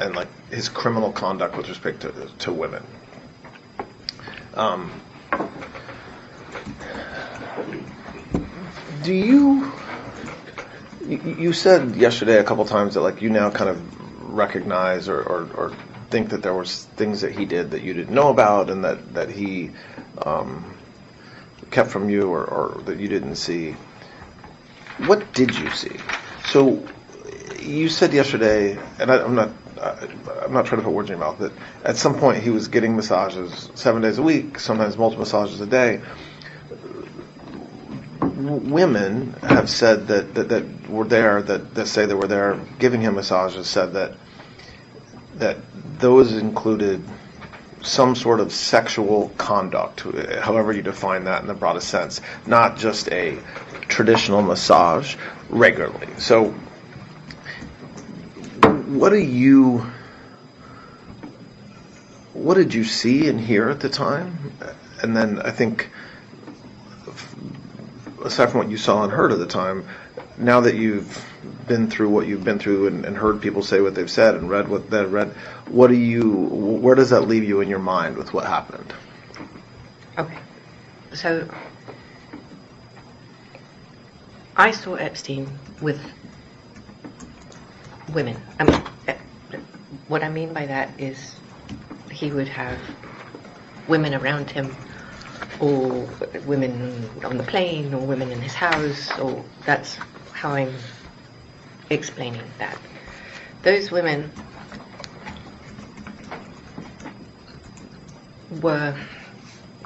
and like his criminal conduct with respect to women. Do you said yesterday a couple times that like you now kind of recognize or think that there was things that he did that you didn't know about and that he kept from you or that you didn't see. What did you see? So you said yesterday, and I'm not trying to put words in your mouth, that at some point he was getting massages 7 days a week, sometimes multiple massages a day. Women have said that were there, that say they were there giving him massages, said that those included some sort of sexual conduct, however you define that in the broadest sense, not just a traditional massage regularly. So what did you see and hear at the time? And then I think, aside from what you saw and heard at the time, now that you've been through what you've been through and heard people say what they've said and read what they've read, where does that leave you in your mind with what happened? Okay. So I saw Epstein with women. What I mean by that is he would have women around him, or women on the plane, or women in his house, or that's how I'm explaining that. Those women were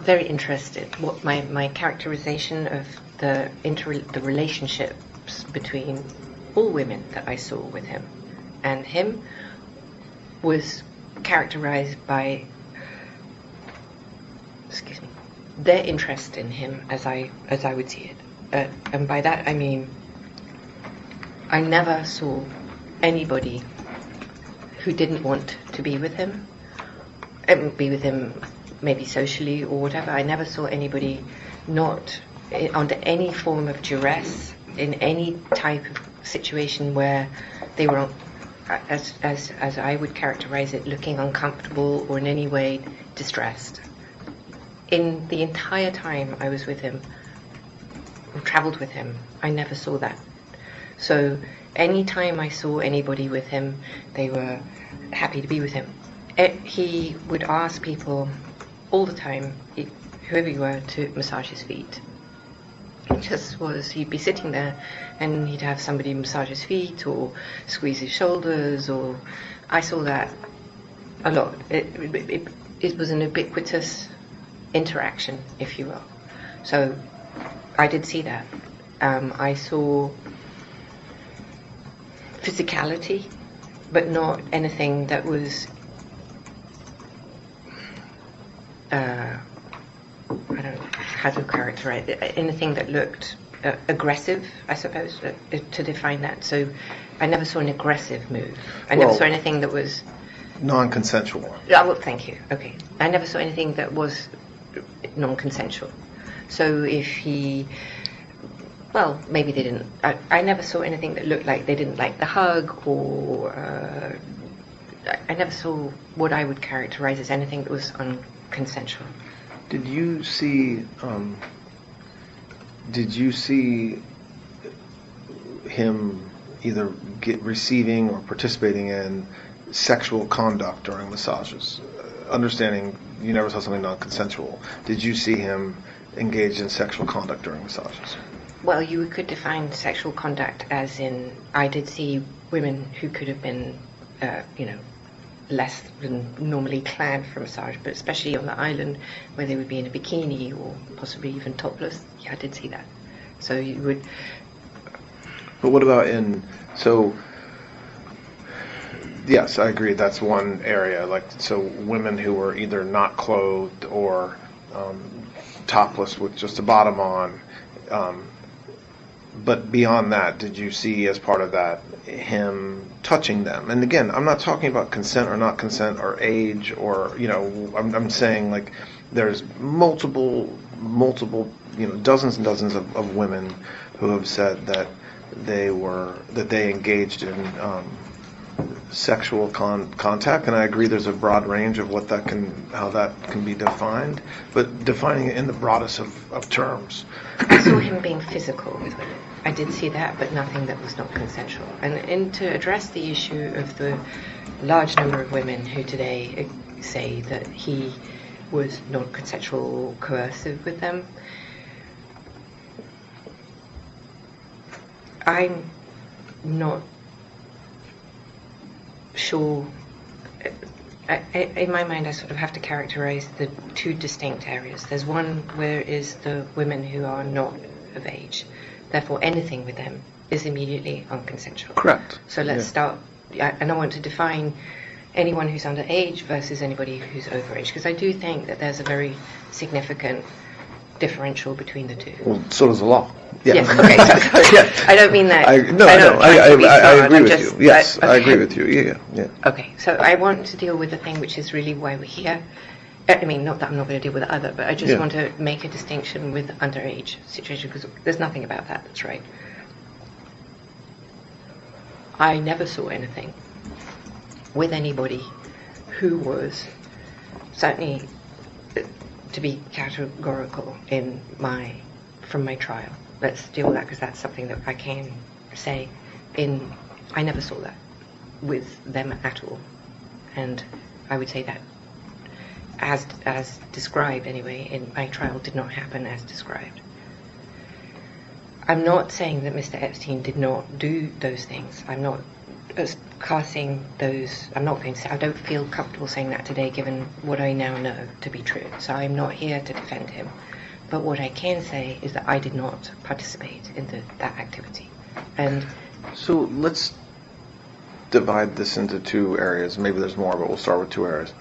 very interested. What my characterization of the relationships between all women that I saw with him and him was characterized by, their interest in him as I would see it. And by that I mean I never saw anybody who didn't want to be with him, maybe socially or whatever. I never saw anybody not under any form of duress in any type of situation where they were, as I would characterize it, looking uncomfortable or in any way distressed. In the entire time I was with him, or traveled with him, I never saw that. So any time I saw anybody with him, they were happy to be with him. He would ask people all the time, whoever you were, to massage his feet. He'd be sitting there and he'd have somebody massage his feet or squeeze his shoulders, or I saw that a lot. It was an ubiquitous interaction, if you will. So I did see that. I saw physicality, but not anything that was I don't know how to characterize it, anything that looked aggressive, I suppose, to define that. So I never saw an aggressive move. I never saw anything that was non-consensual. Oh, well, thank you. Okay. I never saw anything that was non-consensual. So if he, well, maybe they didn't, I never saw anything that looked like they didn't like the hug, or I never saw what I would characterize as anything that was unconsensual. Did you see him either receiving or participating in sexual conduct during massages? Understanding you never saw something non-consensual, did you see him engaged in sexual conduct during massages? Well, you could define sexual conduct as in, I did see women who could have been, less than normally clad for massage, but especially on the island where they would be in a bikini or possibly even topless. Yeah, I did see that. So you would. But what about yes, I agree. That's one area. So women who were either not clothed or topless with just a bottom on. But beyond that, did you see as part of that him touching them? And again, I'm not talking about consent or not consent or age or, I'm saying like there's multiple, dozens and dozens of women who have said that they engaged in sexual contact, and I agree there's a broad range of how that can be defined, but defining it in the broadest of terms. I saw him being physical with women. I did see that, but nothing that was not consensual. And to address the issue of the large number of women who today say that he was non-consensual or coercive with them, I'm not sure. In my mind, I sort of have to characterize the two distinct areas. There's one where is the women who are not of age. Therefore, anything with them is immediately unconsensual. Correct. So let's start, and I want to define anyone who's under age versus anybody who's over age, because I do think that there's a very significant differential between the two. Well, so does the law. Yeah. Yes, okay. So, I don't mean that. I agree with you. Yes, I agree with you. Yeah. Okay, so I want to deal with the thing which is really why we're here. I mean, not that I'm not going to deal with the other, but I just want to make a distinction with underage situation, because there's nothing about that that's right. I never saw anything with anybody who was, certainly to be categorical from my trial. Let's deal with that, because that's something that I can say. I never saw that with them at all, and I would say that as described anyway in my trial did not happen as described. I'm not saying that Mr. Epstein did not do those things. I'm not casting those. I'm not going to say. I don't feel comfortable saying that today, given what I now know to be true. So I'm not here to defend him. But what I can say is that I did not participate in that activity. And so let's divide this into two areas. Maybe there's more, but we'll start with two areas.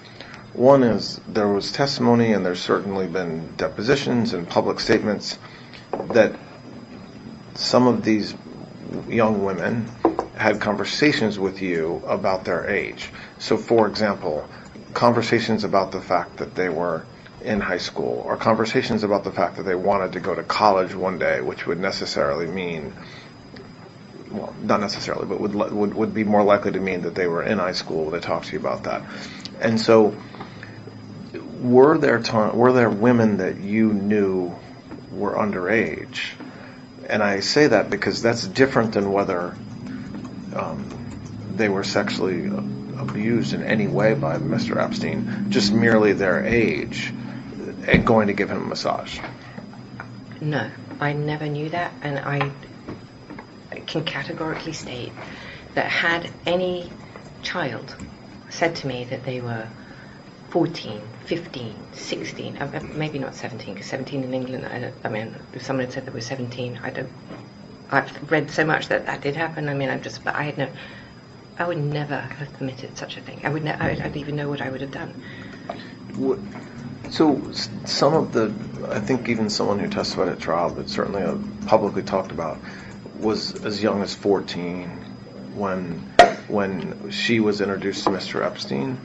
One is there was testimony, and there's certainly been depositions and public statements that some of these young women had conversations with you about their age. So, for example, conversations about the fact that they were in high school, or conversations about the fact that they wanted to go to college one day, which would necessarily mean, well, not necessarily, but would be more likely to mean that they were in high school when they talked to you about that. And so, were there women that you knew were underage? And I say that because that's different than whether they were sexually abused in any way by Mr. Epstein, just merely their age, and going to give him a massage. No, I never knew that, and I can categorically state that had any child said to me that they were 14, 15, 16, maybe not 17, because 17 in England, I mean, if someone had said they were 17, I've read so much that did happen. I mean, I would never have permitted such a thing. I don't even know what I would have done. So some of I think even someone who testified at trial, but certainly publicly talked about, was as young as 14 when she was introduced to Mr. Epstein.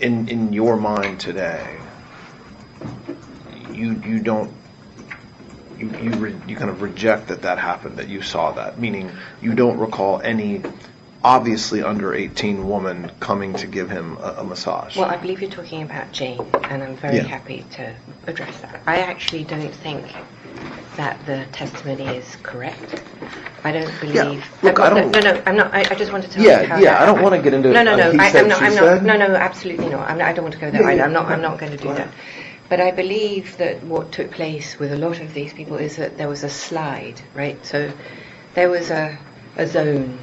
In your mind today, you kind of reject that happened, that you saw that, meaning you don't recall any obviously under 18 woman coming to give him a massage. Well, I believe you're talking about Jane, and I'm very happy to address that. I actually don't think that the testimony is correct. I don't believe. Yeah. Look, No, I'm not. I just wanted to. I don't want to get into. No. I'm not. No, absolutely not. I don't want to go there. I'm not going to do that. But I believe that what took place with a lot of these people is that there was a slide, right? So there was a zone,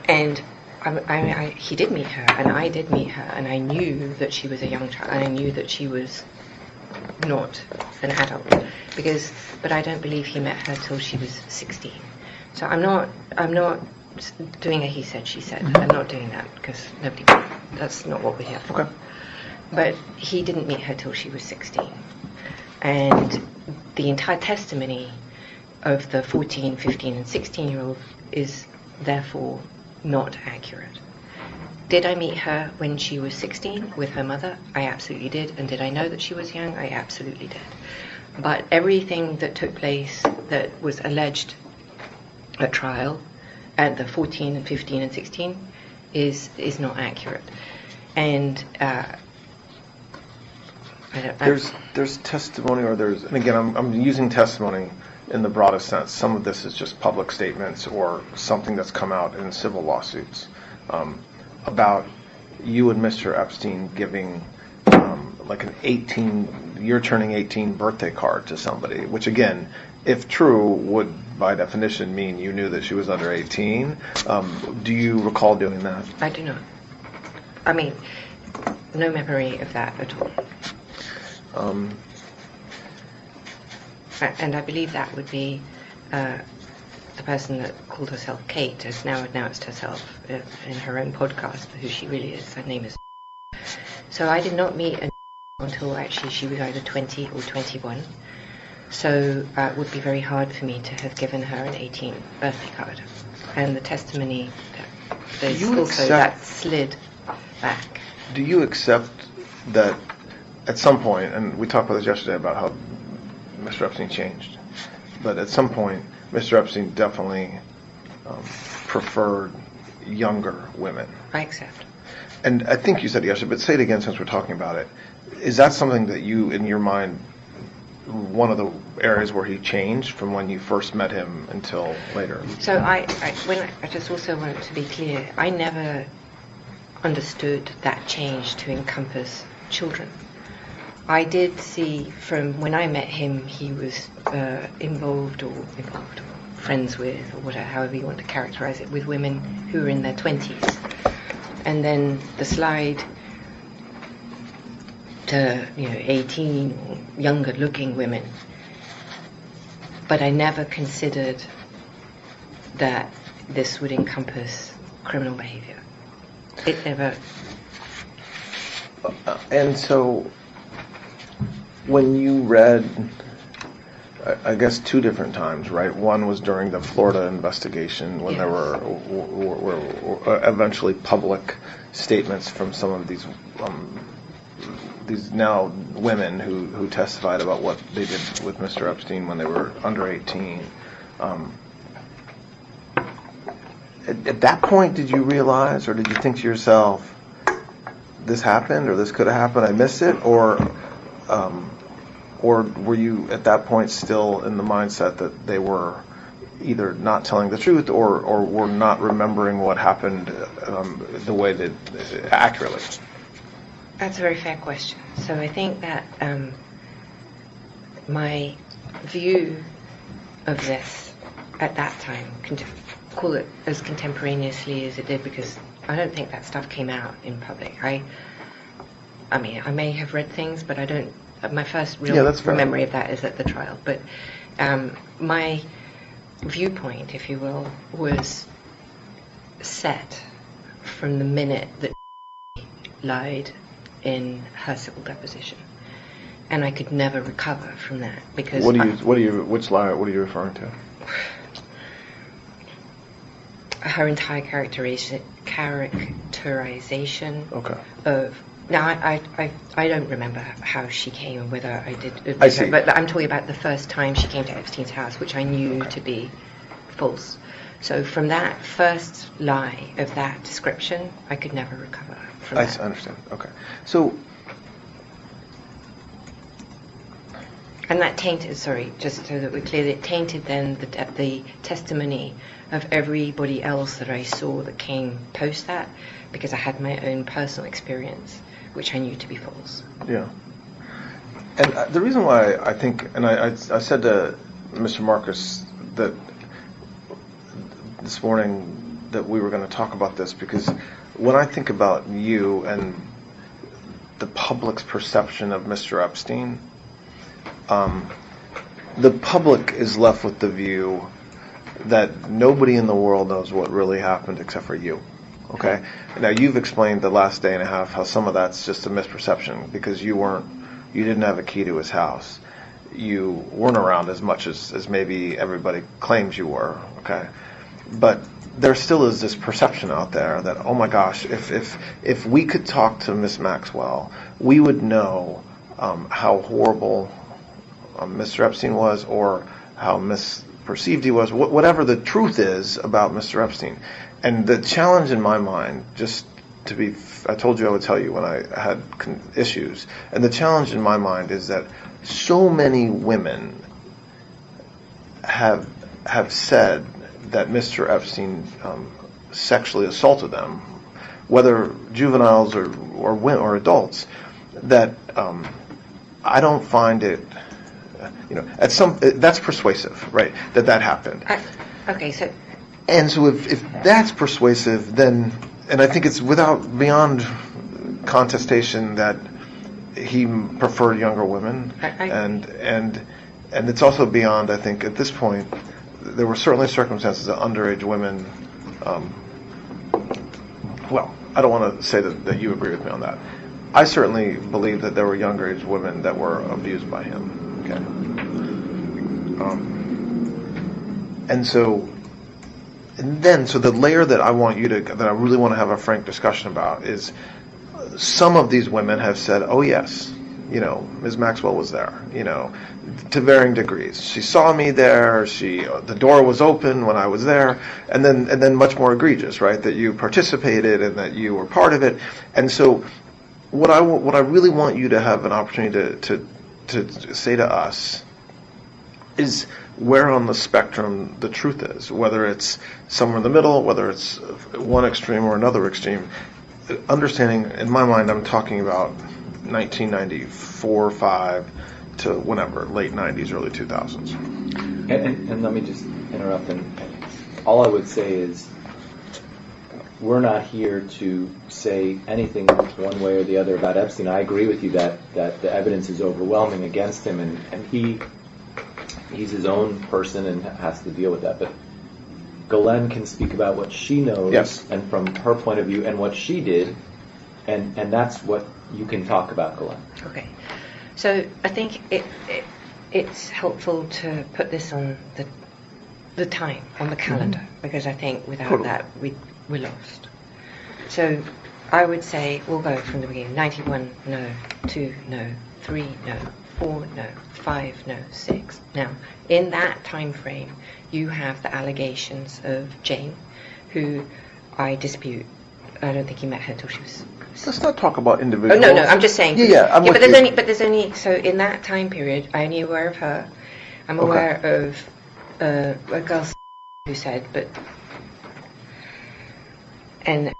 and he did meet her, and I did meet her, and I knew that she was a young child, and I knew that she was not an adult, but I don't believe he met her till she was 16. So I'm not doing a he said, she said. I'm not doing that, because that's not what we're here for. Okay. But he didn't meet her till she was 16. And the entire testimony of the 14, 15, and 16-year-old is therefore not accurate. Did I meet her when she was 16 with her mother? I absolutely did. And did I know that she was young? I absolutely did. But everything that took place that was alleged at trial, at the 14 and 15 and 16, is not accurate. And there's testimony, and again, I'm using testimony in the broadest sense. Some of this is just public statements or something that's come out in civil lawsuits about you and Mr. Epstein giving like you're turning 18 birthday card to somebody, which again, if true, would by definition mean you knew that she was under 18. Do you recall doing that? I do not. I mean, no memory of that at all. And I believe that would be the person that called herself Kate has now announced herself in her own podcast who she really is. Her name is. So I did not meet until actually she was either 20 or 21. So it would be very hard for me to have given her an 18 birthday card. And the testimony, there's also that slid back. Do you accept that at some point, and we talked about this yesterday about how Mr. Epstein changed, but at some point, Mr. Epstein definitely preferred younger women. I accept. And I think you said yesterday, but say it again since we're talking about it. Is that something that you, in your mind, one of the areas where he changed from when you first met him until later? So I just also want to be clear, I never understood that change to encompass children. I did see from when I met him, he was involved or friends with, or whatever, however you want to characterize it, with women who were in their 20s. And then the slide to 18 or younger looking women. But I never considered that this would encompass criminal behavior. It never. And so when you read, I guess 2 different times, right? One was during the Florida investigation when there were eventually public statements from some of these now women who testified about what they did with Mr. Epstein when they were under 18. At that point, did you realize, or did you think to yourself, this happened, or this could have happened, I missed it, or were you at that point still in the mindset that they were either not telling the truth or were not remembering what happened the way that accurately? That's a very fair question. So I think that my view of this at that time, call it as contemporaneously as it did, because I don't think that stuff came out in public. I mean, I may have read things, but I don't. My first real memory of that is at the trial. But my viewpoint, if you will, was set from the minute that lied in her civil deposition, and I could never recover from that because. Which lie? What are you referring to? Her entire characterization Okay. Of. Now, I don't remember how she came and whether I did. I see. But I'm talking about the first time she came to Epstein's house, which I knew to be false. So from that first lie of that description, I could never recover from that. I understand. Okay. So. And that tainted, sorry, just so that we're clear, it tainted then the testimony of everybody else that I saw that came post that, because I had my own personal experience, which I knew to be false. Yeah. And the reason why I think, and I said to Mr. Marcus that this morning that we were going to talk about this, because when I think about you and the public's perception of Mr. Epstein, the public is left with the view that nobody in the world knows what really happened except for you. Okay? Now you've explained the last day and a half how some of that's just a misperception because you didn't have a key to his house. You weren't around as much as maybe everybody claims you were. Okay? But there still is this perception out there that, oh my gosh, if we could talk to Miss Maxwell, we would know how horrible Mr. Epstein was, or how Miss perceived he was, whatever the truth is about Mr. Epstein. And the challenge in my mind, just to be, I told you I would tell you when I had issues, and the challenge in my mind is that so many women have said that Mr. Epstein sexually assaulted them, whether juveniles or adults, that I don't find it, that's persuasive, right? That happened. Okay, so. And so if that's persuasive, then, and I think it's beyond contestation that he preferred younger women, and it's also beyond, I think, at this point, there were certainly circumstances that underage women, well, I don't want to say that you agree with me on that. I certainly believe that there were younger age women that were abused by him. Okay. So the layer that I really want to have a frank discussion about is some of these women have said, oh yes, Ms. Maxwell was there, to varying degrees. She saw me there, the door was open when I was there, and then much more egregious, right, that you participated and that you were part of it. And so what I really want you to have an opportunity to say to us is where on the spectrum the truth is, whether it's somewhere in the middle, whether it's one extreme or another extreme. Understanding, in my mind, I'm talking about 1994, 5 to whenever, late 90s, early 2000s. And let me just interrupt, and all I would say is we're not here to say anything one way or the other about Epstein. I agree with you that the evidence is overwhelming against him, and he's his own person and has to deal with that. But Ghislaine can speak about what she knows, yes, and from her point of view and what she did, and that's what you can talk about, Ghislaine. Okay. So I think it's helpful to put this on the time, on the calendar, because I think without that we're lost. So I would say we'll go from the beginning. 91, no. 2, no. 3, no. 4, no. 5, no. 6. Now, in that time frame, you have the allegations of Jane, who I dispute. I don't think he met her till she was. Let's not talk about individuals. Oh no, I'm just saying. Yeah, but there's only so in that time period, I'm only aware of her. I'm aware of a girl who said, but and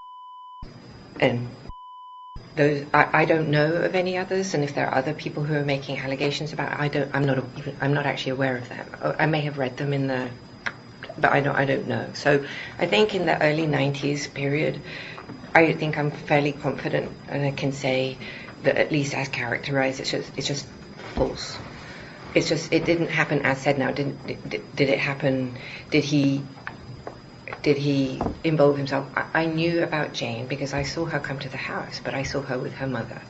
those I don't know of any others, and if there are other people who are making allegations about it, I'm not actually aware of them. I may have read them but I don't know. So I think in the early 90s period, I think I'm fairly confident, and I can say that at least as characterized, it's just false. It's just, it didn't happen as said. Now, did it happen? Did he involve himself? I knew about Jane because I saw her come to the house, but I saw her with her mother.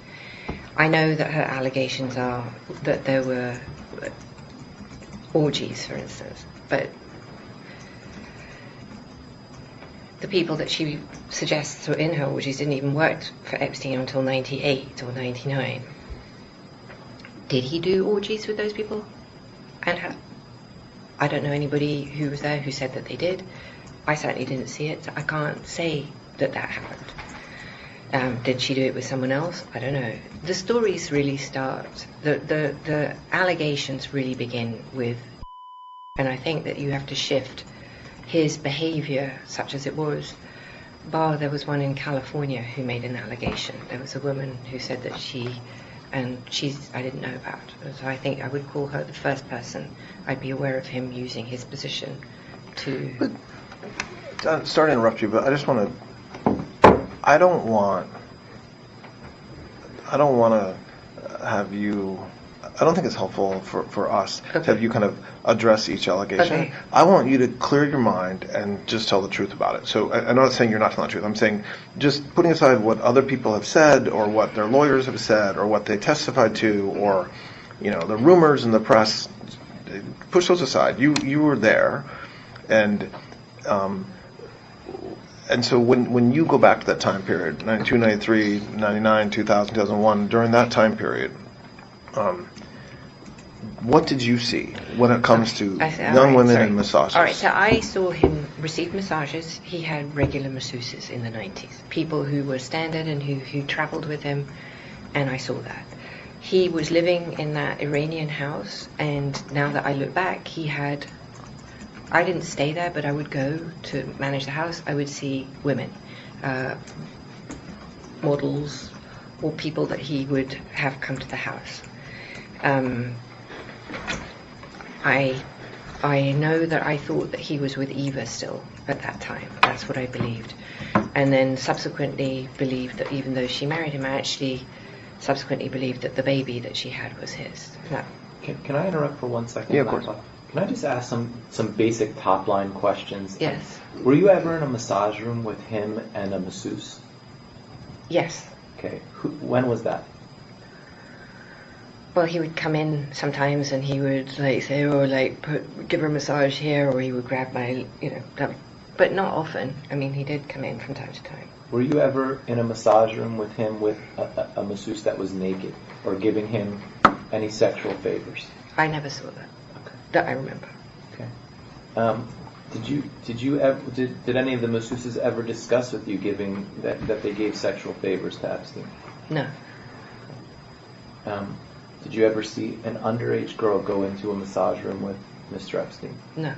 I know that her allegations are that there were orgies, for instance, but the people that she suggests were in her orgies didn't even work for Epstein until 98 or 99. Did he do orgies with those people and her? I don't know anybody who was there who said that they did. I certainly didn't see it, so I can't say that happened. Did she do it with someone else? I don't know. The stories really start, the allegations really begin with, and I think that you have to shift his behavior, such as it was, bar there was one in California who made an allegation. There was a woman who said that I didn't know about. So I think I would call her the first person I'd be aware of him using his position to... But, sorry to interrupt you, but I just want to... I don't want to have you... I don't think it's helpful for us to have you kind of address each allegation. Okay. I want you to clear your mind and just tell the truth about it. So I'm not saying you're not telling the truth. I'm saying just putting aside what other people have said or what their lawyers have said or what they testified to or, the rumors in the press, push those aside. You were there, and so when you go back to that time period, 92, 93, 99, 2000, 2001, during that time period, What did you see when it comes to I said, all young right, women sorry. and massages? All right, so I saw him receive massages. He had regular masseuses in the 90s, people who were standard and who traveled with him, and I saw that. He was living in that Iranian house, and now that I look back, I didn't stay there, but I would go to manage the house. I would see women, models, or people that he would have come to the house. I know that I thought that he was with Eva still at that time. That's what I believed. And then subsequently believed that even though she married him, I actually subsequently believed that the baby that she had was his. That, Can I interrupt for 1 second? Yeah, of course. Can I just ask some basic top-line questions? yes. Were you ever in a massage room with him and a masseuse? Yes. Okay. When was that? Well, he would come in sometimes and he would like say, oh, like give her a massage here, or he would grab my, but not often. I mean, he did come in from time to time. Were you ever in a massage room with him with a masseuse that was naked or giving him any sexual favors? I never saw that. Okay. That I remember. Okay. Did any of the masseuses ever discuss with you giving that they gave sexual favors to Epstein? No. Did you ever see an underage girl go into a massage room with Mr. Epstein? No.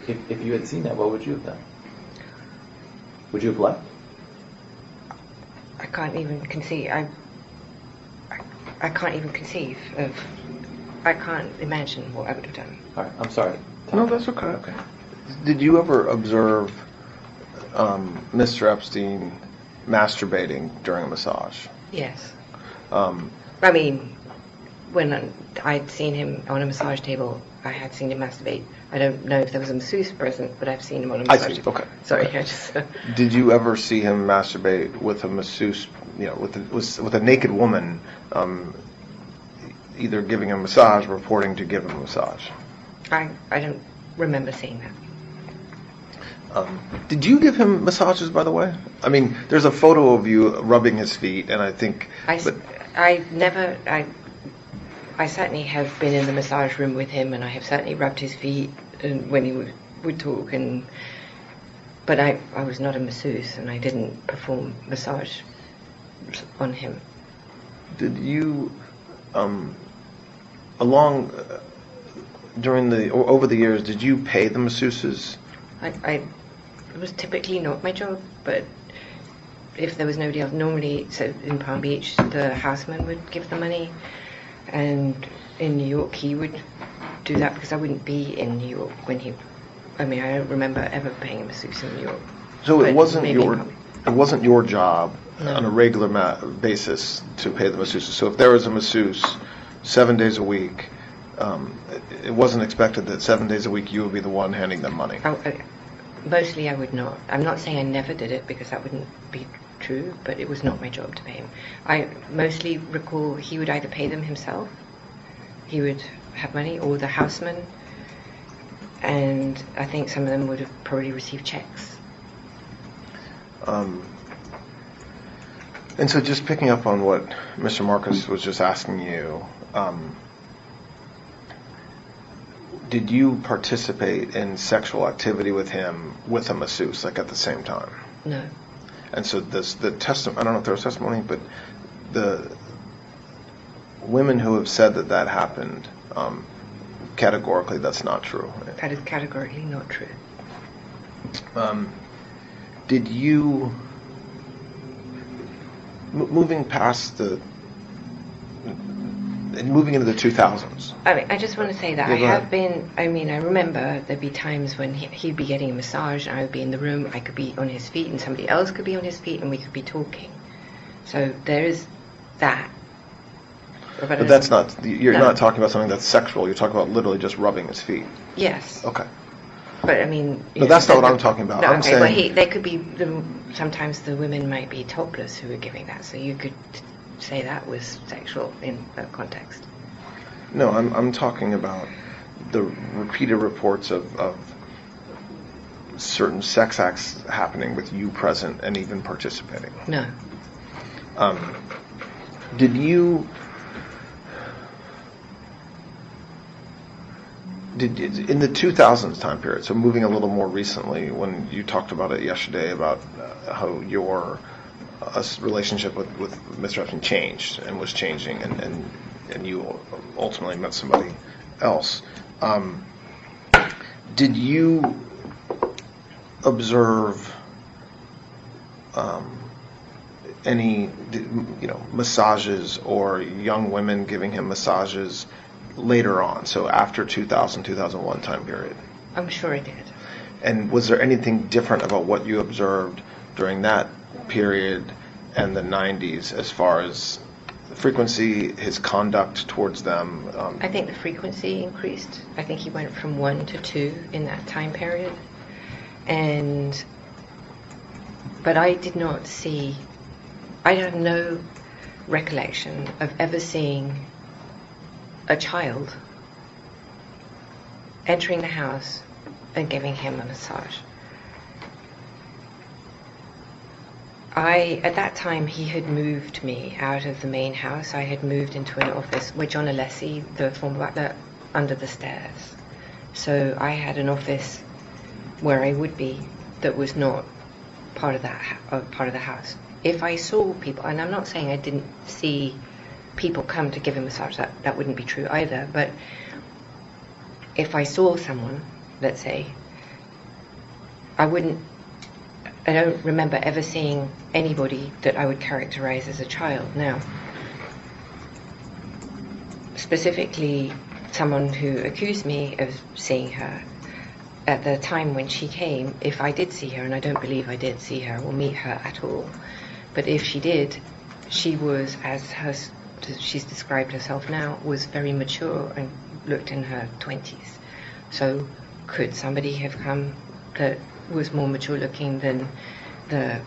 If you had seen that, what would you have done? Would you have left? I can't even conceive. I can't even conceive of. I can't imagine what I would have done. All right, I'm sorry. No, that's okay. Okay. Did you ever observe Mr. Epstein masturbating during a massage? Yes. I mean, when I'd seen him on a massage table, I had seen him masturbate. I don't know if there was a masseuse present, but I've seen him on a massage table. Okay. Sorry, Okay. I just. Did you ever see him masturbate with a masseuse, with a naked woman, either giving him a massage, reporting to give him a massage? I don't remember seeing that. Did you give him massages, by the way? I mean, there's a photo of you rubbing his feet, and I think... I certainly have been in the massage room with him, and I have certainly rubbed his feet and when he would talk, but I was not a masseuse, and I didn't perform massage on him. Did you, over the years, did you pay the masseuses? It was typically not my job, but if there was nobody else, normally, so in Palm Beach, the houseman would give the money, and in New York, he would do that because I wouldn't be in New York when I don't remember ever paying a masseuse in New York. So But it wasn't maybe it wasn't your job No. on a regular basis to pay the masseuses. So if there was a masseuse 7 days a week, it wasn't expected that 7 days a week you would be the one handing them money. Mostly I would not. I'm not saying I never did it because that wouldn't be true, but it was not my job to pay him. I mostly recall he would either pay them himself, he would have money, or the houseman, and I think some of them would have probably received checks. And so just picking up on what Mr. Marcus was just asking you, did you participate in sexual activity with him with a masseuse, like at the same time? No. And so the testimony, I don't know if there was testimony, but the women who have said that happened, categorically that's not true. That is categorically not true. Did you, moving past moving into the 2000s? I just want to say that Yeah, I go have ahead. been, I remember there'd be times when he'd be getting a massage and I would be in the room, I could be on his feet and somebody else could be on his feet and we could be talking. So there is that. But that's not, you're No. not talking about something that's sexual, you're talking about literally just rubbing his feet. Yes. Okay. But I mean... But that's not what I'm talking about. No, I'm okay, well, saying- they could be, sometimes the women might be topless who were giving that, so you could say that was sexual in that context. No, I'm talking about the repeated reports of certain sex acts happening with you present and even participating. No. Did you, in the 2000s time period, so moving a little more recently, when you talked about it yesterday about how your relationship with Mr. Epstein changed and was changing, and you ultimately met somebody else. Did you observe any, massages or young women giving him massages later on, so after 2000, 2001 time period? I'm sure I did. And was there anything different about what you observed during that period and the 90s as far as the frequency, his conduct towards them? I think the frequency increased. I think he went from 1 to 2 in that time period. But I did not see, I have no recollection of ever seeing a child entering the house and giving him a massage. At that time, he had moved me out of the main house. I had moved into an office with John Alessi, the former butler, under the stairs. So I had an office where I would be that was not part of the house. If I saw people, and I'm not saying I didn't see people come to give a massage, that wouldn't be true either, but if I saw someone, let's say, I don't remember ever seeing anybody that I would characterize as a child. Now, specifically someone who accused me of seeing her, at the time when she came, if I did see her, and I don't believe I did see her or meet her at all, but if she did, she was, as she's described herself now, was very mature and looked in her 20s. So could somebody have come that was more mature looking than the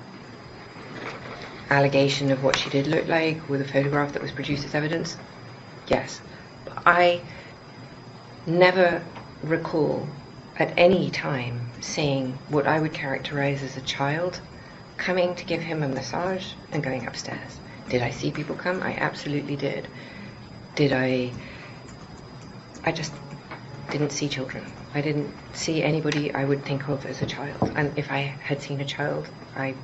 allegation of what she did look like with a photograph that was produced as evidence? Yes. But I never recall at any time seeing what I would characterize as a child coming to give him a massage and going upstairs. Did I see people come? I absolutely did. I just didn't see children. I didn't see anybody I would think of as a child. And if I had seen a child, I'm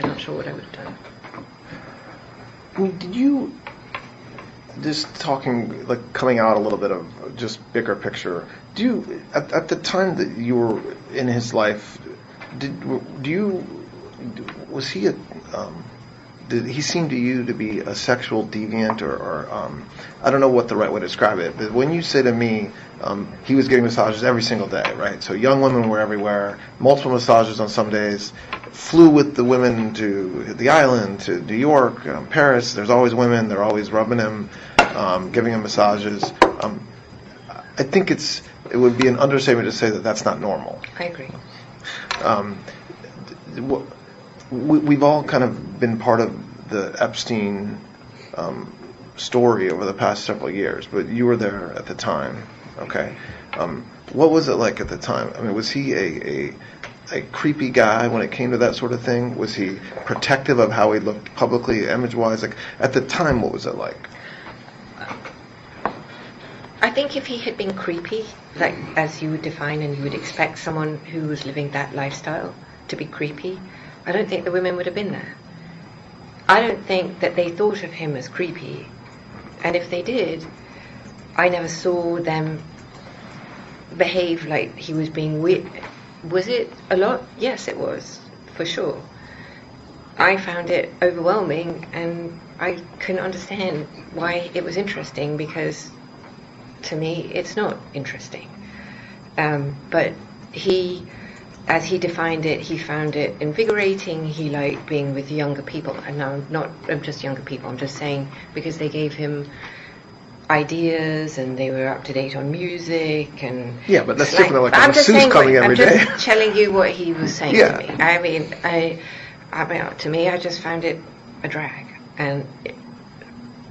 not sure what I would have done. Did you, just talking, like coming out a little bit of just bigger picture, do you, at the time that you were in his life, was he did he seem to you to be a sexual deviant or I don't know what the right way to describe it, but when you say to me he was getting massages every single day, right? So young women were everywhere, multiple massages on some days, flew with the women to the island, to New York, Paris, there's always women, they're always rubbing him, giving him massages. I think it would be an understatement to say that that's not normal. I agree. We've all kind of been part of the Epstein story over the past several years, but you were there at the time, okay? What was it like at the time? I mean, was he a creepy guy when it came to that sort of thing? Was he protective of how he looked publicly, image-wise? Like, at the time, what was it like? I think if he had been creepy, like as you would define and you would expect someone who was living that lifestyle to be creepy, I don't think the women would have been there. I don't think that they thought of him as creepy. And if they did, I never saw them behave like he was being weird. Was it a lot? Yes, it was, for sure. I found it overwhelming, and I couldn't understand why it was interesting, because to me it's not interesting. But he, as he defined it, he found it invigorating. He liked being with younger people. And now I'm just younger people, I'm just saying, because they gave him ideas and they were up to date on music and yeah, but that's different than like I'm a just masseuse saying coming every day. I'm just telling you what he was saying Yeah. to me. I mean, to me, I just found it a drag and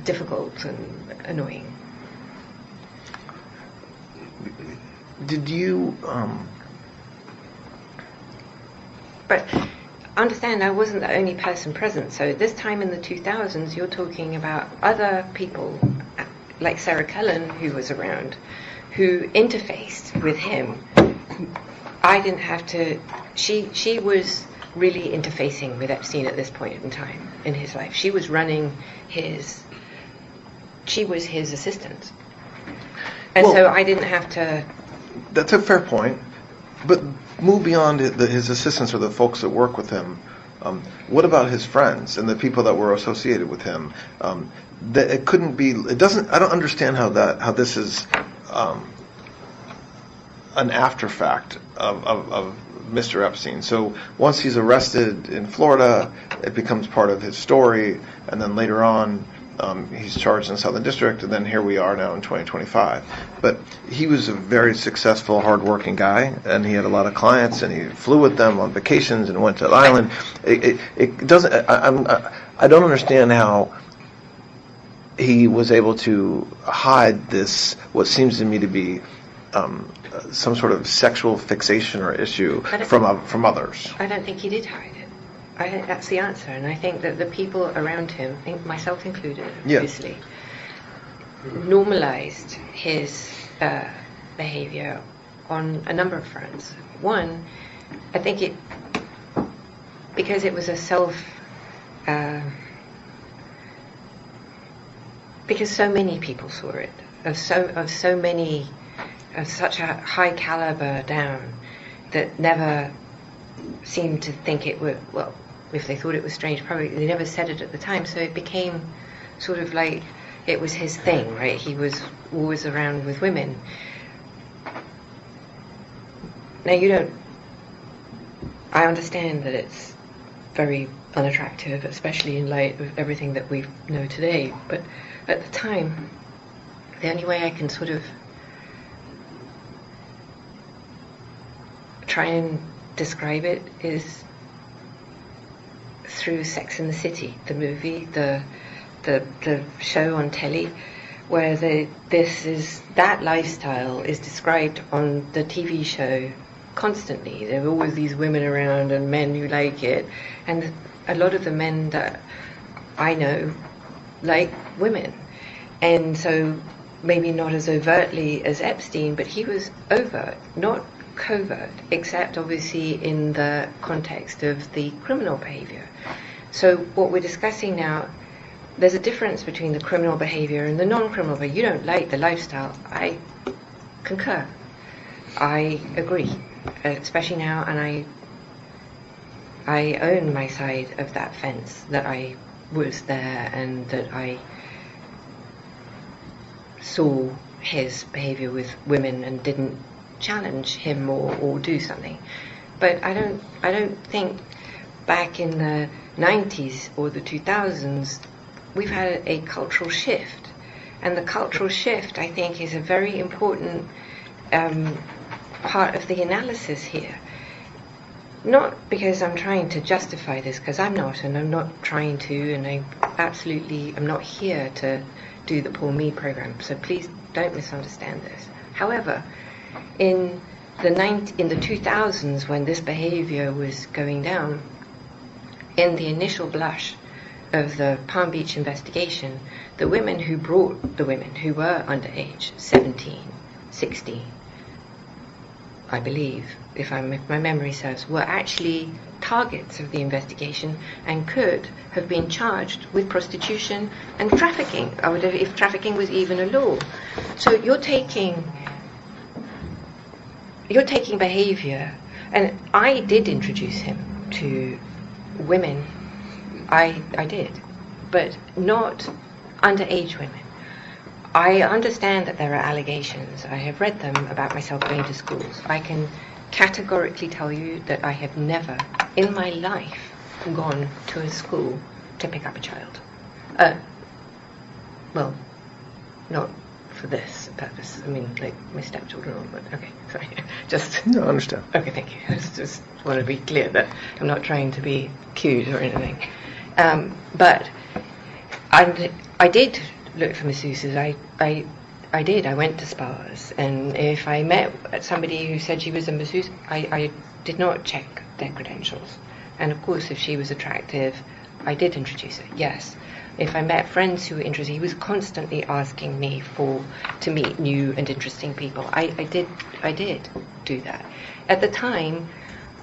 difficult and annoying. Did you But understand, I wasn't the only person present. So this time in the 2000s, you're talking about other people like Sarah Cullen, who was around, who interfaced with him. I didn't have to. She was really interfacing with Epstein at this point in time in his life. She was running his. She was his assistant, and so I didn't have to. That's a fair point, but move beyond his assistants or the folks that work with him. What about his friends and the people that were associated with him? That it couldn't be. It doesn't. I don't understand how this is an after fact of Mr. Epstein. So once he's arrested in Florida, it becomes part of his story, and then later on, he's charged in the Southern District, and then here we are now in 2025. But he was a very successful, hardworking guy, and he had a lot of clients, and he flew with them on vacations and went to the island. It doesn't. I don't understand how he was able to hide this, what seems to me to be some sort of sexual fixation or issue from others. I don't think he did hide it. I think that's the answer, and I think that the people around him, myself included, obviously, normalized his behavior on a number of fronts. One, I think because it was because so many people saw it, of such a high caliber down, that never seemed to think it would, well, if they thought it was strange, probably they never said it at the time, so it became sort of like it was his thing, right? He was always around with women. Now I understand that it's very unattractive, especially in light of everything that we know today, but at the time, the only way I can sort of try and describe it is through Sex and the City, the movie, the show on telly, where that lifestyle is described on the TV show constantly. There are always these women around and men who like it, and a lot of the men that I know like women, and so maybe not as overtly as Epstein, but he was overt, not covert, except obviously in the context of the criminal behavior. So what we're discussing now, there's a difference between the criminal behavior and the non-criminal behavior. You don't like the lifestyle. I concur. I agree, especially now, and I own my side of that fence, that I was there and that I saw his behavior with women and didn't challenge him or do something. But I don't think back in the 90s or the 2000s we've had a cultural shift, and the cultural shift, I think, is a very important part of the analysis here. Not because I'm trying to justify this, because I'm not, and I'm not trying to, and I absolutely am not here to do the Poor Me program, so please don't misunderstand this. However, in the 2000s, when this behavior was going down, in the initial blush of the Palm Beach investigation, the women who brought the women who were underage, 17, 16, I believe, if my memory serves, were actually targets of the investigation and could have been charged with prostitution and trafficking, if trafficking was even a law. So you're taking behavior, and I did introduce him to women, I did, but not underage women. I understand that there are allegations. I have read them about myself going to schools. I can categorically tell you that I have never in my life gone to a school to pick up a child. Well, not for this purpose. I mean, like my stepchildren, but okay, sorry. No, I understand. Okay, thank you. I just want to be clear that I'm not trying to be cute or anything. But I did look for masseuses. I did. I went to spas, and if I met somebody who said she was a masseuse, I did not check their credentials. And of course, if she was attractive, I did introduce her, yes. If I met friends who were interested, he was constantly asking me to meet new and interesting people. I did do that. At the time,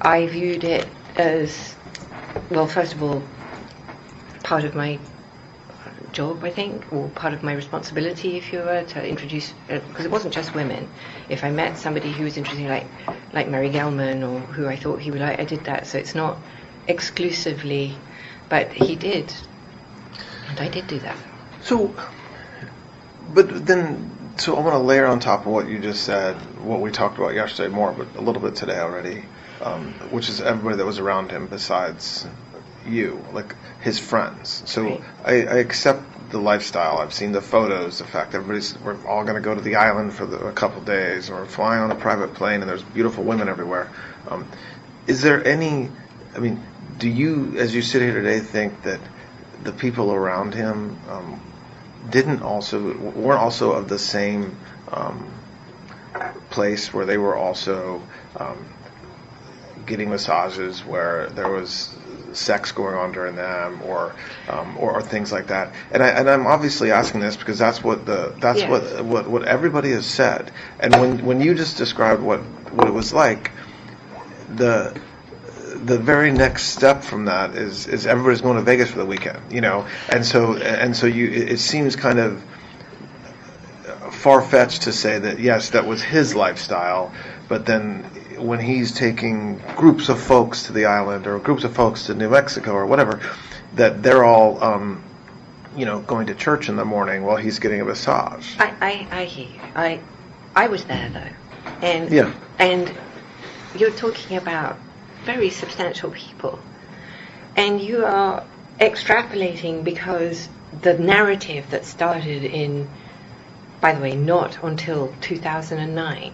I viewed it as, well, first of all, part of my job, I think, or part of my responsibility, if you were, to introduce, because it wasn't just women. If I met somebody who was interesting, like Mary Gelman, or who I thought he would like, I did that. So it's not exclusively, but he did, and I did do that. So, but then, so I want to layer on top of what you just said, what we talked about yesterday more, but a little bit today already, which is everybody that was around him besides you, like his friends. So Right. I accept the lifestyle. I've seen the photos, the fact that we're all going to go to the island for a couple days, or fly on a private plane, and there's beautiful women everywhere. Is there any, I mean, do you, as you sit here today, think that the people around him weren't also of the same place, where they were also getting massages, where there was sex going on during them, or things like that? And I'm obviously asking this because that's what Yes. what everybody has said. And when you just described what it was like, the very next step from that is everybody's going to Vegas for the weekend, and so it seems kind of far-fetched to say that yes, that was his lifestyle, but then when he's taking groups of folks to the island, or groups of folks to New Mexico or whatever, that they're all going to church in the morning while he's getting a massage. I hear you. I was there though, and Yeah. and you're talking about very substantial people, and you are extrapolating because the narrative that started in, by the way, not until 2009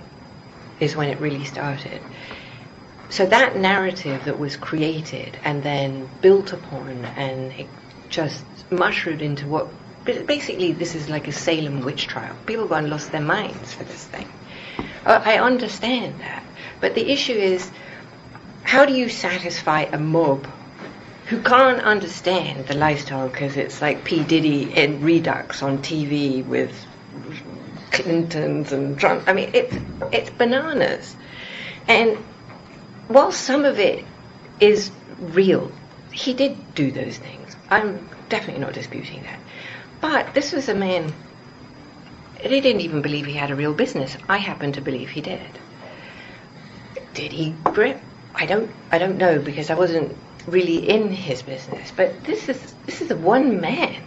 is when it really started. So that narrative that was created and then built upon, and it just mushroomed into what, basically this is like a Salem witch trial. People gone lost their minds for this thing. I understand that. But the issue is, how do you satisfy a mob who can't understand the lifestyle because it's like P. Diddy in Redux on TV with Clintons and Trump? I mean, it's bananas. And while some of it is real, he did do those things. I'm definitely not disputing that. But this was a man, he didn't even believe he had a real business. I happen to believe he did. Did he grip? I don't know, because I wasn't really in his business. But this is a one man.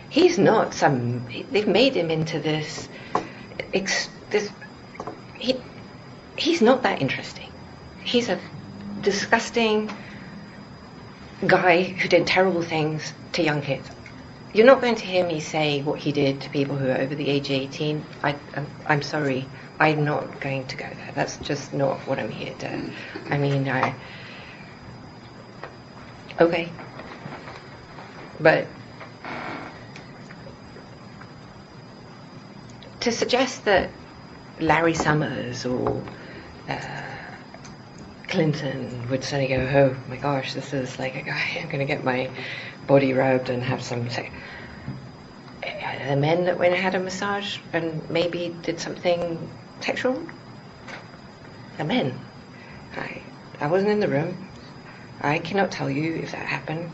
He's not some. They've made him into this. He's not that interesting. He's a disgusting guy who did terrible things to young kids. You're not going to hear me say what he did to people who are over the age of 18. I'm sorry. I'm not going to go there. That's just not what I'm here to. I mean, okay. But to suggest that Larry Summers or Clinton would suddenly go, oh my gosh, this is like a guy, I'm going to get my body rubbed and have some sex. The men that went and had a massage and maybe did something sexual? The men. I wasn't in the room. I cannot tell you if that happened.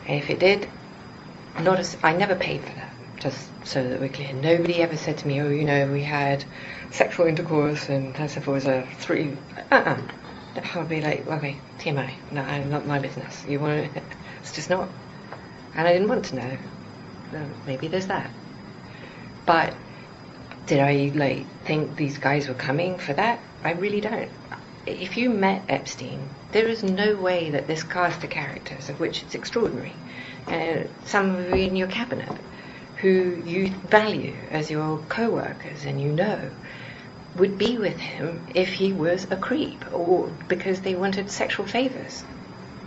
And if it did, I never paid for that, just so that we're clear. Nobody ever said to me, oh, we had sexual intercourse and as if it was a three. I'll be like, okay, TMI. No, not my business. You want to? It's just not. And I didn't want to know. Maybe there's that. But did I think these guys were coming for that? I really don't. If you met Epstein, there is no way that this cast of characters, of which it's extraordinary, some of you in your cabinet, who you value as your co-workers and would be with him if he was a creep, or because they wanted sexual favors.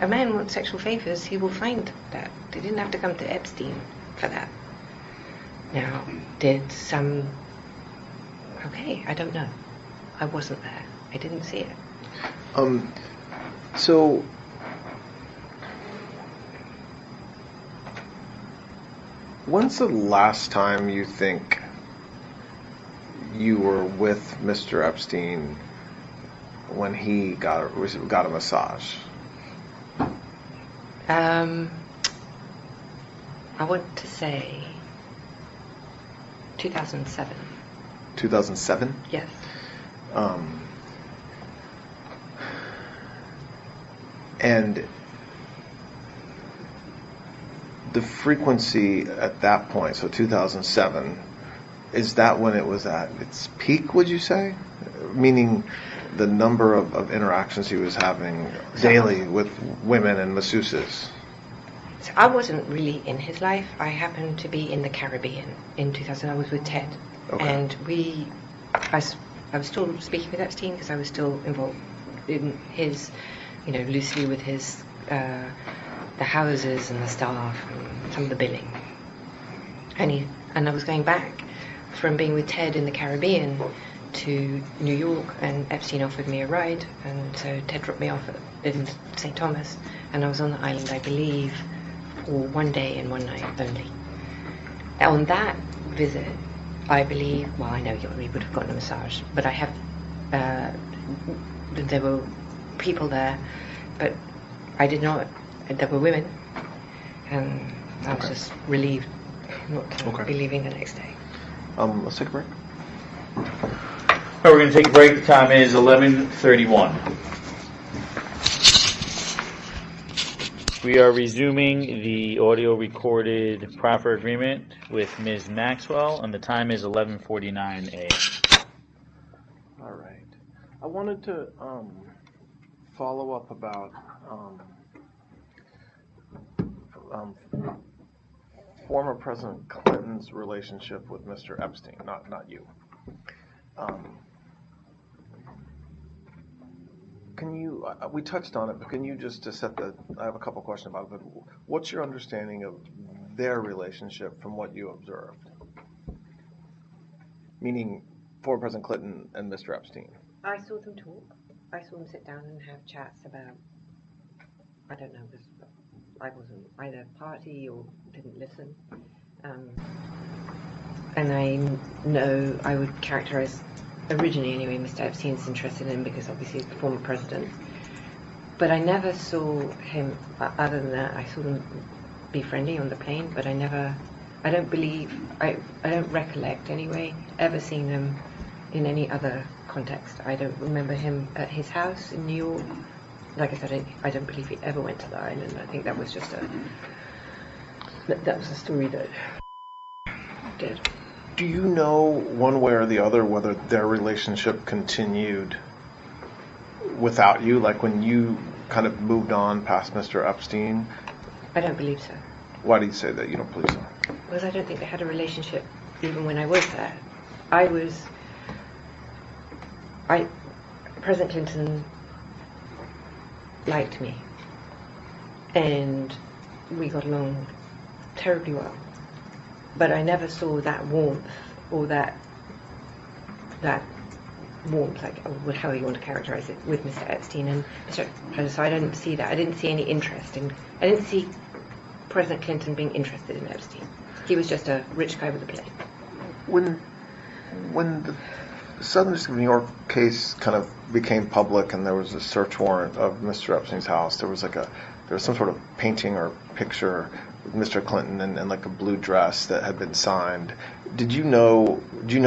A man wants sexual favors, he will find that. They didn't have to come to Epstein for that. Now, did some... Okay, I don't know. I wasn't there. I didn't see it. So When's the last time you think you were with Mr. Epstein when he got a massage? I want to say 2007. 2007? Yes. And the frequency at that point, so 2007, is that when it was at its peak, would you say? Meaning the number of interactions he was having daily with women and masseuses? So I wasn't really in his life. I happened to be in the Caribbean in 2000. I was with Ted. Okay. And I was still speaking with Epstein because I was still involved in his, loosely with his, the houses and the staff and some of the billing. And I was going back from being with Ted in the Caribbean to New York, and Epstein offered me a ride, and so Ted dropped me off in St. Thomas, and I was on the island, I believe, for one day and one night only. On that visit, I believe, well, I know we would have gotten a massage, but I have, there were people there, but I did not, there were women, and I was just relieved not to be leaving the next day. Let's take a break. All right, we're going to take a break. The time is 11:31. We are resuming the audio recorded proffer agreement with Ms. Maxwell, and the time is 11:49 a.m. All right. I wanted to follow up about former President Clinton's relationship with Mr. Epstein, not you. Can you? We touched on it, but can you just to set the? I have a couple questions about it. But what's your understanding of their relationship from what you observed? Meaning, former President Clinton and Mr. Epstein. I saw them talk. I saw them sit down and have chats about, I don't know, I wasn't either party or didn't listen. And I know I would characterize, originally anyway, Mr. Epstein's interested in him because obviously he's the former president. But I never saw him, other than that, I saw them be friendly on the plane, but I don't recollect anyway, ever seeing them in any other context. I don't remember him at his house in New York. Like I said, I don't believe he ever went to the island. I think that was just that was a story that did. Do you know one way or the other whether their relationship continued without you, like when you kind of moved on past Mr. Epstein? I don't believe so. Why do you say that you don't believe so? Because I don't think they had a relationship even when I was there. President Clinton liked me, and we got along terribly well. But I never saw that warmth, or that warmth, like however you want to characterize it, with Mr. Epstein and Mr. So I didn't see that. I didn't see any interest in. I didn't see President Clinton being interested in Epstein. He was just a rich guy with a plane. When the Southern District of New York case kind of became public, and there was a search warrant of Mr. Epstein's house, there was some sort of painting or picture with Mr. Clinton in like a blue dress that had been signed. Do you know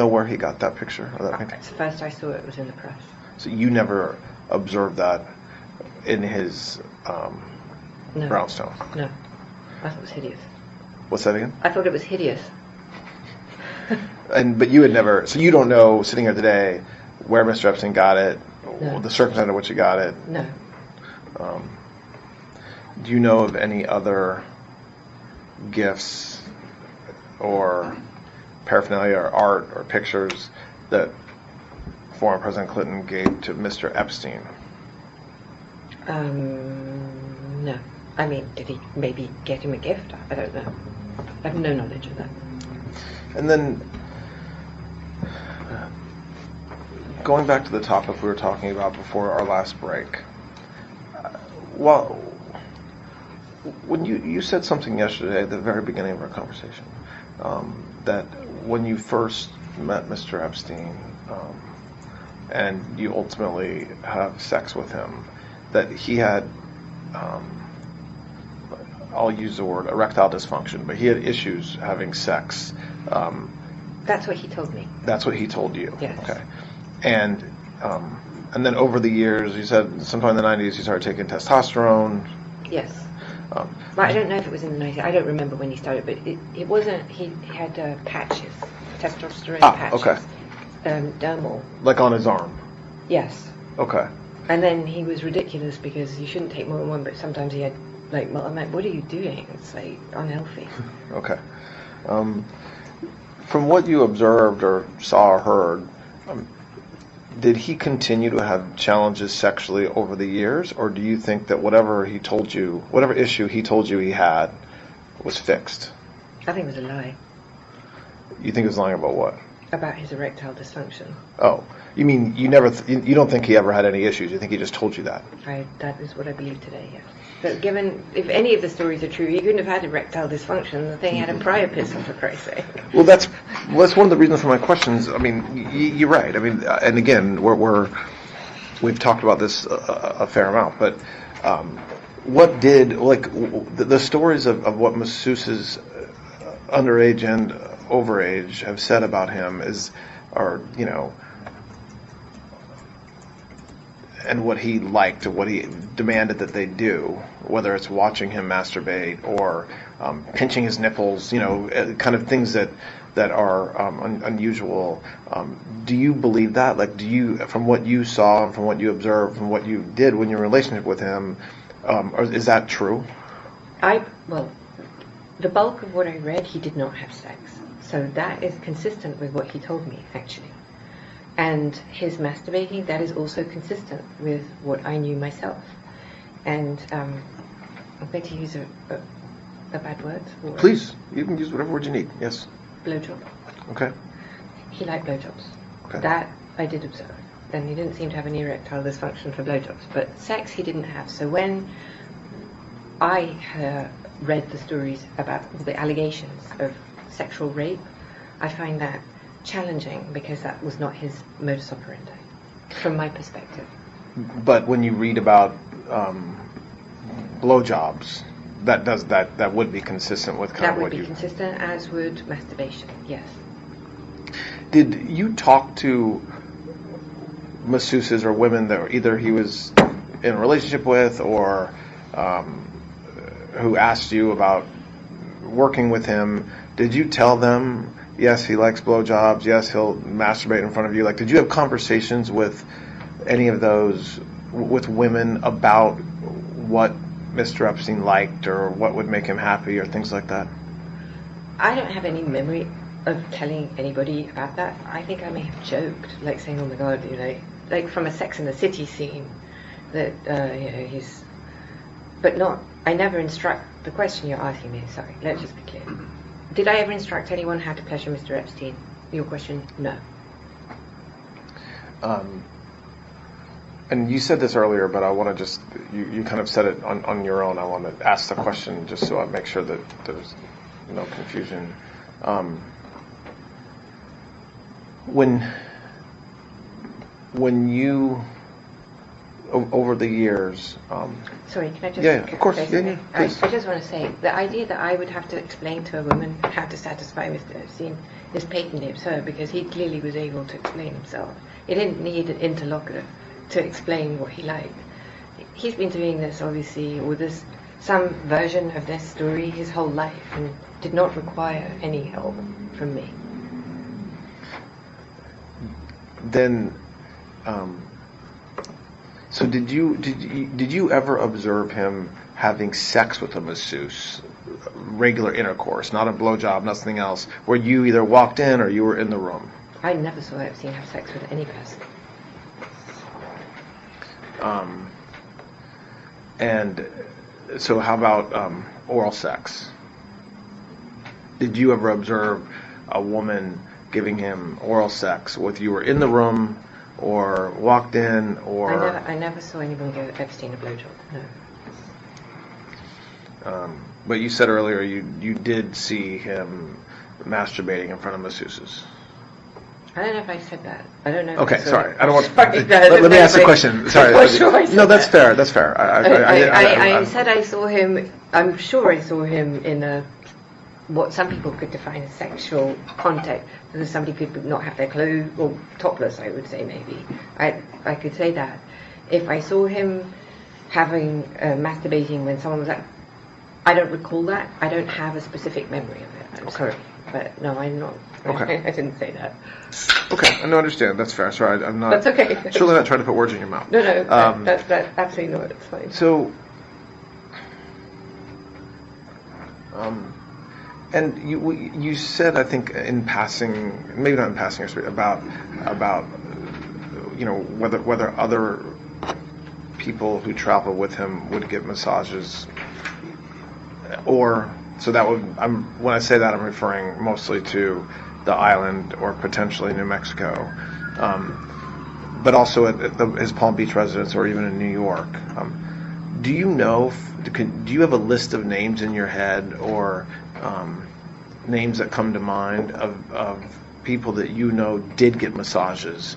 where he got that picture or that painting? First I saw it was in the press. So you never observed that in his No. brownstone? No. I thought it was hideous. What's that again? I thought it was hideous. But you had never, so you don't know, sitting here today, where Mr. Epstein got it, No. or the circumstance in which he got it. No. Do you know of any other gifts or paraphernalia or art or pictures that former President Clinton gave to Mr. Epstein? No. I mean, did he maybe get him a gift? I don't know. I have no knowledge of that. And then, going back to the topic we were talking about before our last break, when you said something yesterday at the very beginning of our conversation, that when you first met Mr. Epstein, and you ultimately have sex with him, that he had, I'll use the word erectile dysfunction, but he had issues having sex. That's what he told me. That's what he told you. Yes. Okay. And then over the years, you said sometime in the 90s you started taking testosterone. Yes. But I don't know if it was in the 90s. I don't remember when he started, but it wasn't. He had patches, testosterone patches. Okay. Dermal. Like on his arm. Yes. Okay. And then he was ridiculous because you shouldn't take more than one, but sometimes he had I'm like, what are you doing? It's like unhealthy. Okay. From what you observed or saw or heard, did he continue to have challenges sexually over the years, or do you think that whatever issue he told you he had was fixed? I think it was a lie You think he was lying about what? about his erectile dysfunction. Oh, you mean you you don't think he ever had any issues? You think he just told you that? That is what I believe today, yes. But if any of the stories are true, he couldn't have had erectile dysfunction. The thing had a priapism, for Christ's sake. Well, that's one of the reasons for my questions. I mean, you're right. I mean, and again, we've talked about this a fair amount, but what did the stories of what masseuses underage and overage have said about him and what he liked, or what he demanded that they do, whether it's watching him masturbate or pinching his nipples, kind of things that are unusual. Do you believe that? Like, from what you saw and from what you observed, from what you did when you were in a relationship with him, is that true? The bulk of what I read, he did not have sex. So that is consistent with what he told me, actually. And his masturbating, that is also consistent with what I knew myself. And I'm going to use a bad word. Please, you can use whatever word you need. Yes. Blowjob. Okay. He liked blowjobs. Okay. That I did observe. And he didn't seem to have any erectile dysfunction for blowjobs. But sex he didn't have. So when I read the stories about the allegations of sexual rape, I find that challenging because that was not his modus operandi, from my perspective. But when you read about blowjobs, that would be consistent with kind that of would what be you... consistent, as would masturbation. Yes. Did you talk to masseuses or women that either he was in a relationship with or who asked you about working with him? Did you tell them, yes, he likes blowjobs, yes, he'll masturbate in front of you? Like, did you have conversations with any of those, with women, about what Mr. Epstein liked or what would make him happy or things like that? I don't have any memory of telling anybody about that. I think I may have joked, like saying, oh my God, like from a Sex and the City scene, that, he's... But not, I never instruct, the question you're asking me, sorry, let's just be clear. Did I ever instruct anyone how to pleasure Mr. Epstein? Your question, no. And you said this earlier, but I want to just, you kind of said it on your own. I want to ask the question just so I make sure that there's no confusion. When you, over the years... Sorry, can I just... Yeah, of course. Say Yeah, I just want to say, the idea that I would have to explain to a woman how to satisfy Mr. Epstein is patently absurd, because he clearly was able to explain himself. He didn't need an interlocutor to explain what he liked. He's been doing this, obviously, or some version of this story his whole life, and did not require any help from me. Then... So did you ever observe him having sex with a masseuse, regular intercourse, not a blowjob, nothing else, where you either walked in or you were in the room? I never saw Epstein have sex with any person. And so how about oral sex? Did you ever observe a woman giving him oral sex, whether you were in the room or walked in, or... I never saw anyone give Epstein a blowjob, no. But you said earlier you did see him masturbating in front of masseuses. I don't know if I said that. I don't know. If Okay, I saw sorry. it. I don't want. Sorry, Let me ask the question. Sorry. I'm sure I said No, that's that. fair. That's fair. I said I saw him. I'm sure I saw him in a what some people could define as sexual contact. Because somebody could not have their clothes or topless. I would say maybe. I could say that. If I saw him having masturbating when someone was at, I don't recall that. I don't have a specific memory of it. I'm sorry, but no, I'm not. Okay. I didn't say that. Okay, I understand. That's fair. Sorry, I'm not. That's okay. Surely not trying to put words in your mouth. No, that's absolutely not. It's fine. So, and you said, I think in passing, maybe not in passing, about whether other people who travel with him would get massages, or so that would. When I say that, I'm referring mostly to the island or potentially New Mexico, but also at his Palm Beach residence or even in New York. Do you know? Do you have a list of names in your head or names that come to mind of people that you know did get massages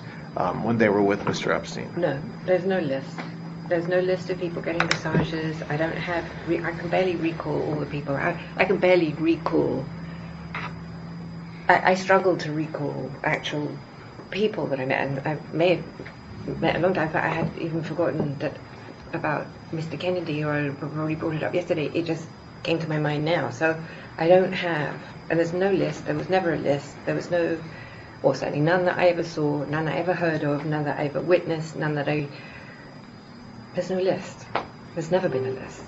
when they were with Mr. Epstein? No, there's no list. There's no list of people getting massages. I don't have. I can barely recall all the people. I can barely recall. I struggle to recall actual people that I met, and I may have met a long time, but I had even forgotten that about Mr. Kennedy, or I probably brought it up yesterday. It just came to my mind now. So I don't have, and there's no list. There was never a list. There was no, or certainly none that I ever saw, none I ever heard of, none that I ever witnessed, none that I. There's no list. There's never been a list.